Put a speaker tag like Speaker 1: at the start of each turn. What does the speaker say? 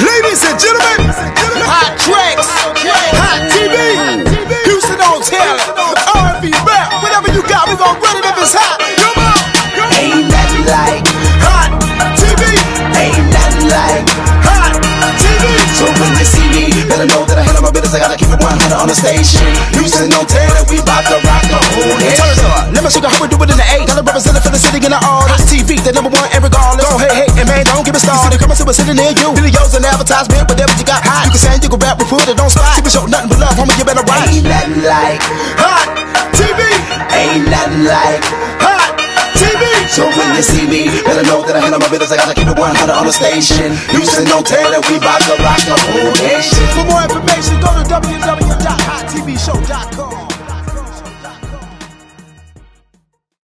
Speaker 1: Ladies and gentlemen, Hot Tracks, Hot TV, Houston on talent, R&B rap, whatever you got, we gon' run it if it's hot. Come on,
Speaker 2: ain't nothing like
Speaker 1: Hot TV,
Speaker 2: ain't nothing like
Speaker 1: Hot TV.
Speaker 2: So when you see me, better know that I handle my business. I gotta keep it 100 on the station. Houston on talent, we bout to rock the whole nation.
Speaker 1: Turn it up, let me show you how we do it in the A. Gotta represent it for the city in the all. Hot TV, the #1 and regardless. Go hey, and man, don't get me started. Coming to a city near you. Videos and advertisement, whatever you got hot. You can sing, you can rap, we put it on spot. TV show, nothing but love, homie, you better watch.
Speaker 2: Ain't nothing like
Speaker 1: Hot TV,
Speaker 2: ain't nothing like
Speaker 1: Hot TV.
Speaker 2: So when you see me, better know that I handle my business. I gotta keep it 100 on the station. Houston on talent, we bout to rock the whole nation.
Speaker 1: For more information, go to www.hottvshow.com.